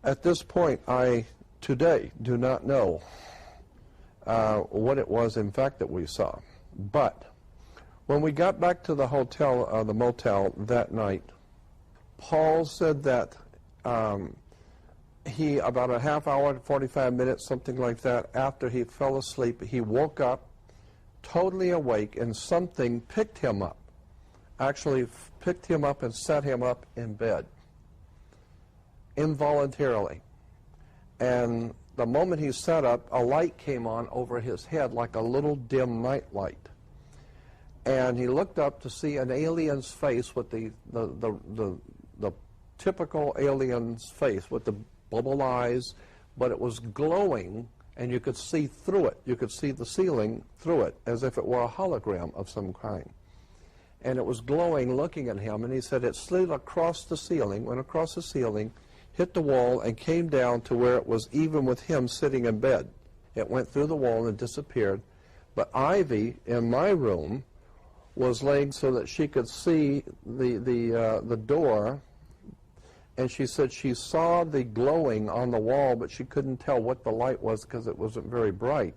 At this point, I today do not know what it was, in fact, that we saw. But when we got back to the hotel, the motel that night, Paul said that he, about a half hour, 45 minutes, something like that, after he fell asleep, he woke up totally awake, and something picked him up, actually picked him up and set him up in bed, involuntarily. And the moment he sat up, a light came on over his head like a little dim night light. And he looked up to see an alien's face with the typical alien's face with the bubble eyes, but it was glowing, and you could see through it. You could see the ceiling through it, as if it were a hologram of some kind. And it was glowing, looking at him, and he said it slid across the ceiling, went across the ceiling, hit the wall, and came down to where it was even with him sitting in bed. It went through the wall and disappeared. But Ivy, in my room, was laying so that she could see the door, and she said she saw the glowing on the wall, but she couldn't tell what the light was because it wasn't very bright.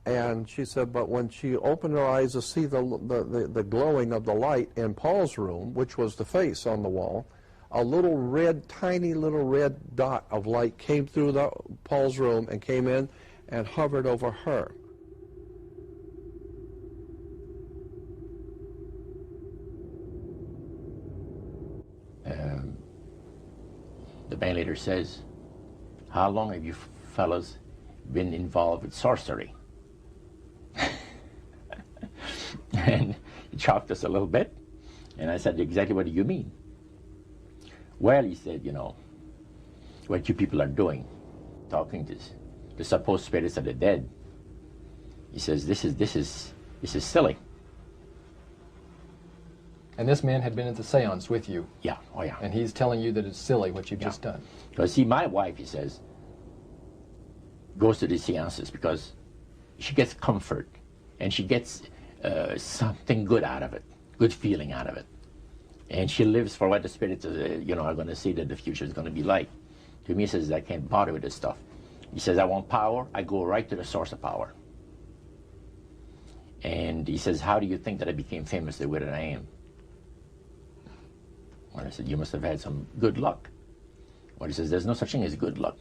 And she said, but when she opened her eyes to see the glowing of the light in Paul's room, which was the face on the wall, a little red, tiny little red dot of light came through Paul's room and came in and hovered over her. The band leader says, how long have you fellas been involved with sorcery? And he shocked us a little bit, and I said, exactly what do you mean? Well, he said, you know, what you people are doing, talking to the supposed spirits of the dead. He says, this is silly. And this man had been at the seance with you. Yeah, oh yeah. And he's telling you that it's silly what you've just done. Because see, my wife, he says, goes to these seances because she gets comfort and she gets something good out of it, good feeling out of it. And she lives for what the spirits, you know, are going to see that the future is going to be like. To me, he says, I can't bother with this stuff. He says, I want power. I go right to the source of power. And he says, how do you think that I became famous the way that I am? Well, I said, you must have had some good luck. Well, he says, there's no such thing as good luck.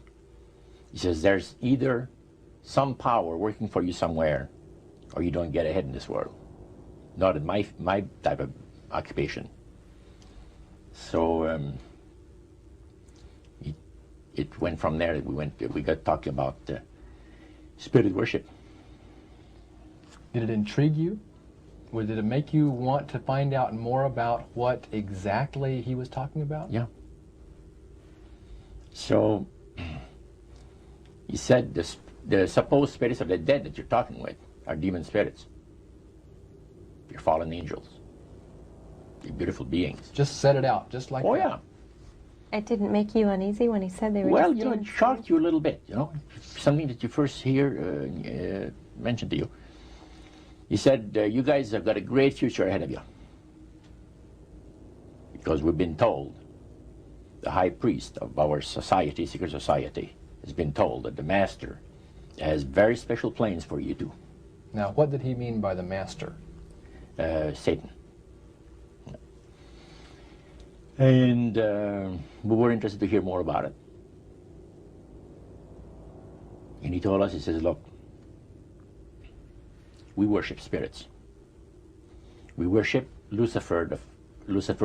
He says, there's either some power working for you somewhere, or you don't get ahead in this world. Not in my type of occupation. So it went from there. We got talking about spirit worship. Did it intrigue you? Or did it make you want to find out more about what exactly he was talking about? Yeah. So he said the supposed spirits of the dead that you're talking with are demon spirits. You're fallen angels. You're beautiful beings. Just set it out, just like that. Oh, yeah. It didn't make you uneasy when he said they were Well, just you know, it shocked you a little bit, you know, something that you first hear mentioned to you. He said, you guys have got a great future ahead of you. Because we've been told, the high priest of our society, secret society, has been told that the master has very special plans for you too. Now, what did he mean by the master? Satan. And we were interested to hear more about it. And he told us, he says, look, we worship spirits. We worship Lucifer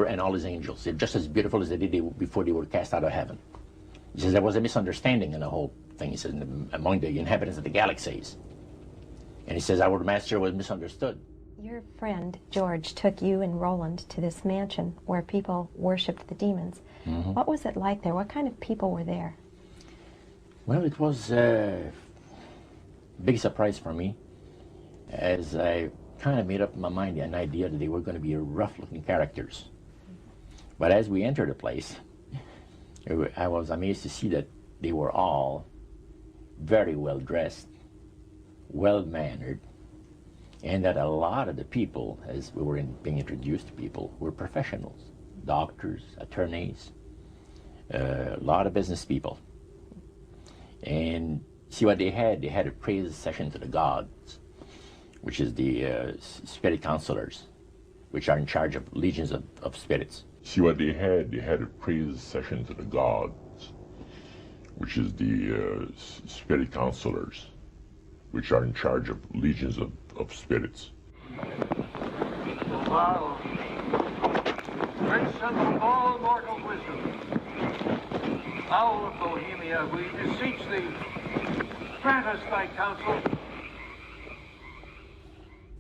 and all his angels. They're just as beautiful as they did before they were cast out of heaven. He says there was a misunderstanding in the whole thing, he says, among the inhabitants of the galaxies. And he says our master was misunderstood. Your friend, George, took you and Roland to this mansion where people worshipped the demons. Mm-hmm. What was it like there? What kind of people were there? Well, it was a big surprise for me, as I kind of made up in my mind an idea that they were going to be rough-looking characters. But as we entered the place, I was amazed to see that they were all very well-dressed, well-mannered, and that a lot of the people, as we were being introduced to people, were professionals, doctors, attorneys, a lot of business people. And see what they had? They had a praise session to the gods, which is the spirit counselors, which are in charge of legions of spirits. See what they had? They had a praise session to the gods, which is the spirit counselors, which are in charge of legions of spirits. Wow. Prince of all mortal wisdom, owl of Bohemia, we beseech thee, grant us thy counsel.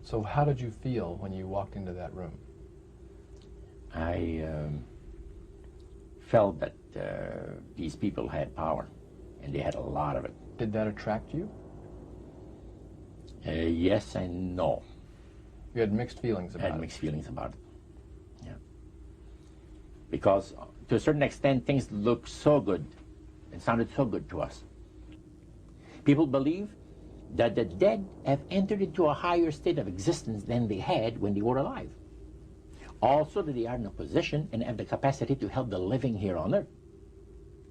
So how did you feel when you walked into that room? I felt that these people had power, and they had a lot of it. Did that attract you? Yes and no. You had mixed feelings I about had it. mixed feelings about it. Yeah. Because to a certain extent, things looked so good and sounded so good to us. People believe that the dead have entered into a higher state of existence than they had when they were alive. Also that they are in a position and have the capacity to help the living here on earth.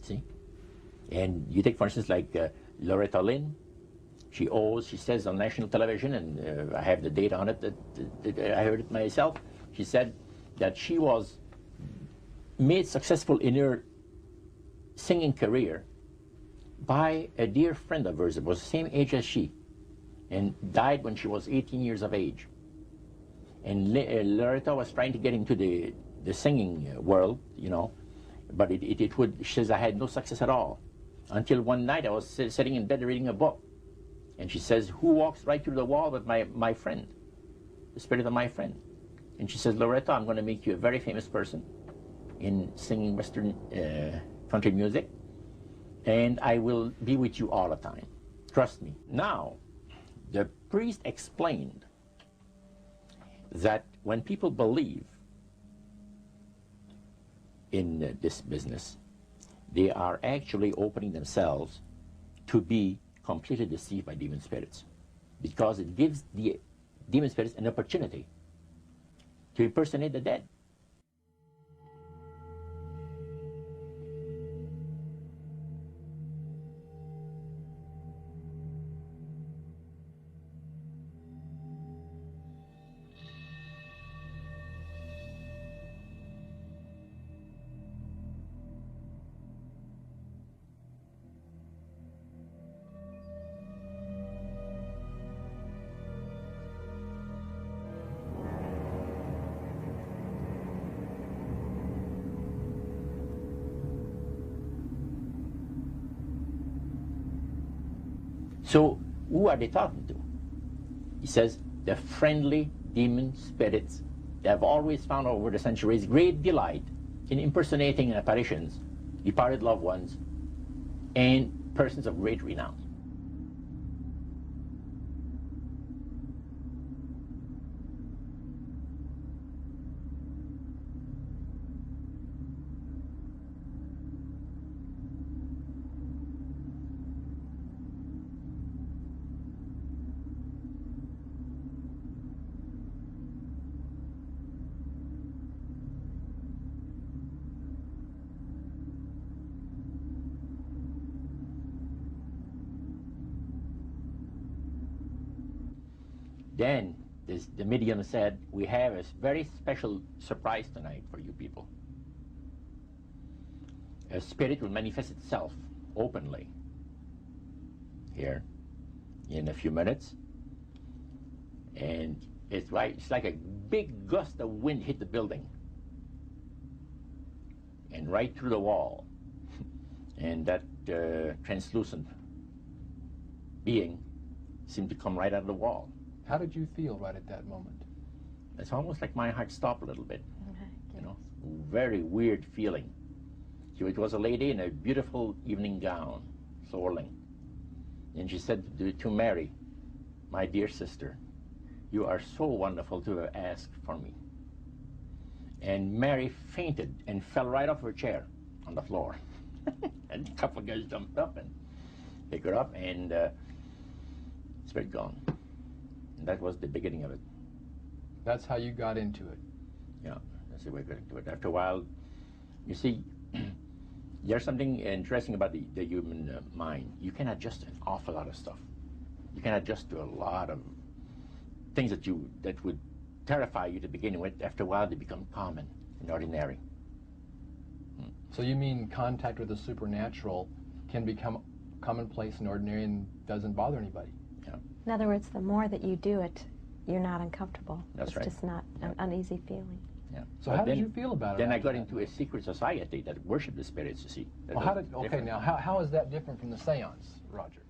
See? And you take, for instance, like Loretta Lynn. She says on national television, and I have the data on it, that I heard it myself. She said that she was made successful in her singing career by a dear friend of hers that was the same age as she, and died when she was 18 years of age. And Loretta was trying to get into the singing world, you know, but she says, I had no success at all. Until one night I was sitting in bed reading a book. And she says, who walks right through the wall with my friend, the spirit of my friend? And she says, Loretta, I'm going to make you a very famous person in singing Western country music, and I will be with you all the time. Trust me. Now, the priest explained that when people believe in this business, they are actually opening themselves to be completely deceived by demon spirits, because it gives the demon spirits an opportunity to impersonate the dead. So, who are they talking to? He says, the friendly demon spirits that have always found over the centuries great delight in impersonating apparitions, departed loved ones, and persons of great renown. Then the medium said, we have a very special surprise tonight for you people. A spirit will manifest itself openly here in a few minutes. And it's like a big gust of wind hit the building and right through the wall. And that translucent being seemed to come right out of the wall. How did you feel right at that moment? It's almost like my heart stopped a little bit. You know, very weird feeling. It was a lady in a beautiful evening gown, swirling. And she said to Mary, my dear sister, you are so wonderful to have asked for me. And Mary fainted and fell right off her chair on the floor. And a couple of guys jumped up and picked her up, and spirit gone. And that was the beginning of it. That's how you got into it. Yeah, that's the way I got into it. After a while, you see, There's something interesting about the human mind. You can adjust an awful lot of stuff. You can adjust to a lot of things that would terrify you to begin with. After a while, they become common and ordinary. So you mean contact with the supernatural can become commonplace and ordinary and doesn't bother anybody? Yeah. In other words, the more that you do it, you're not uncomfortable. That's it's right. just not an uneasy feeling. Yeah. So how did you feel about it? Then I after got that? into a secret society that worshiped the spirits, you see. Well, okay, now how is that different from the seance, Roger?